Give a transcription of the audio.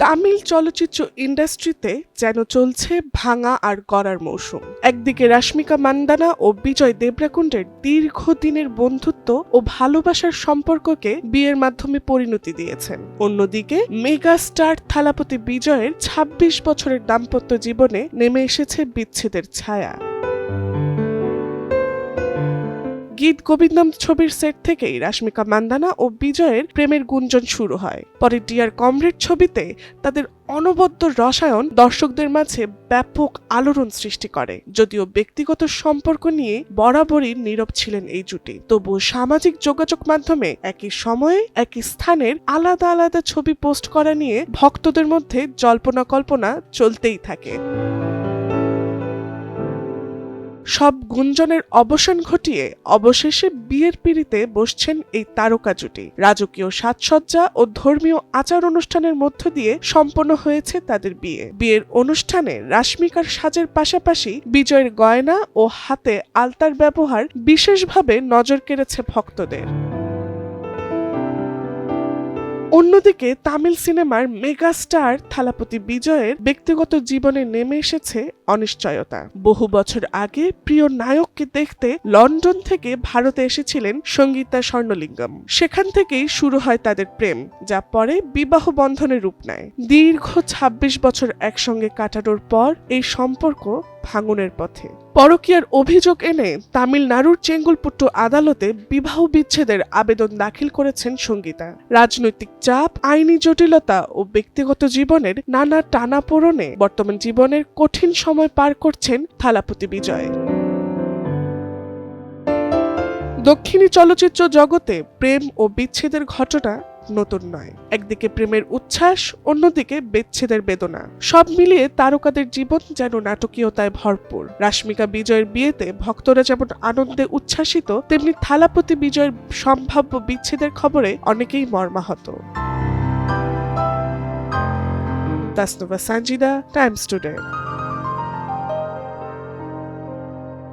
তামিল চলচ্চিত্র ইন্ডাস্ট্রিতে যেন চলছে ভাঙা আর গড়ার মৌসুম। একদিকে রাশ্মিকা মান্দানা ও বিজয় দেবরাকুন্ডের দীর্ঘদিনের বন্ধুত্ব ও ভালোবাসার সম্পর্ককে বিয়ের মাধ্যমে পরিণতি দিয়েছেন, অন্যদিকে মেগা স্টার থালাপতি বিজয়ের ২৬ বছরের দাম্পত্য জীবনে নেমে এসেছে বিচ্ছেদের ছায়া। গীত গোবিন্দম ছবির সেট থেকেই রাশ্মিকা মান্দানা ও বিজয়ের প্রেমের গুঞ্জন শুরু হয়। পরে ডিয়ার কমরেড ছবিতে তাদের অনবদ্য রসায়ন দর্শকদের মাঝে ব্যাপক আলোড়ন সৃষ্টি করে। যদিও ব্যক্তিগত সম্পর্ক নিয়ে বরাবরই নীরব ছিলেন এই জুটি, তবুও সামাজিক যোগাযোগ মাধ্যমে একই সময়ে একই স্থানের আলাদা আলাদা ছবি পোস্ট করা নিয়ে ভক্তদের মধ্যে জল্পনা কল্পনা চলতেই থাকে। সব গুঞ্জনের অবসান ঘটিয়ে অবশেষে বিয়ের পিঁড়িতে বসছেন এই তারকা জুটি। রাজকীয় সাজসজ্জা ও ধর্মীয় আচার অনুষ্ঠানের মধ্য দিয়ে সম্পন্ন হয়েছে তাদের বিয়ে। বিয়ের অনুষ্ঠানে রাশ্মিকার সাজের পাশাপাশি বিজয়ের গয়না ও হাতে আলতার ব্যবহার বিশেষভাবে নজর কেড়েছে ভক্তদের। অন্যদিকে তামিল সিনেমার মেগা স্টার থালাপতি বিজয়ের ব্যক্তিগত জীবনে নেমে এসেছে অনিশ্চয়তা। বহু বছর আগে প্রিয় নায়ককে দেখতে লন্ডন থেকে ভারতে এসেছিলেন সঙ্গীতা স্বর্ণলিঙ্গম। সেখান থেকেই শুরু হয় তাদের প্রেম, যা পরে বিবাহ বন্ধনে রূপ নেয়। দীর্ঘ ২৬ বছর একসঙ্গে কাটানোর পর এই সম্পর্ক ভাঙনের পথে। পরকীয়ার অভিযোগ এনে তামিলনাড়ুর চেঙ্গুলপুট্টু আদালতে বিবাহ বিচ্ছেদের আবেদন দাখিল করেছেন সঙ্গীতা। রাজনৈতিক চাপ, আইনি জটিলতা ও ব্যক্তিগত জীবনের নানা টানাপোড়েনে বর্তমান জীবনের কঠিন সময় পার করছেন থালাপতি বিজয়। দক্ষিণী চলচ্চিত্র জগতে প্রেম ও বিচ্ছেদের ঘটনা নতুন নয়। একদিকে প্রেমের উচ্ছ্বাস, অন্যদিকে বিচ্ছেদের বেদনা। সব মিলিয়ে তারকাদের জীবন যেন নাটকীয়তায় ভরপুর। রাশ্মিকা বিজয়ের বিয়েতে ভক্তরা যেমন আনন্দে উচ্ছ্বাসিত, তেমনি থালাপতি বিজয়ের সম্ভাব্য বিচ্ছেদের খবরে অনেকেই মর্মাহত। Tasnuva Sanjida, Times today.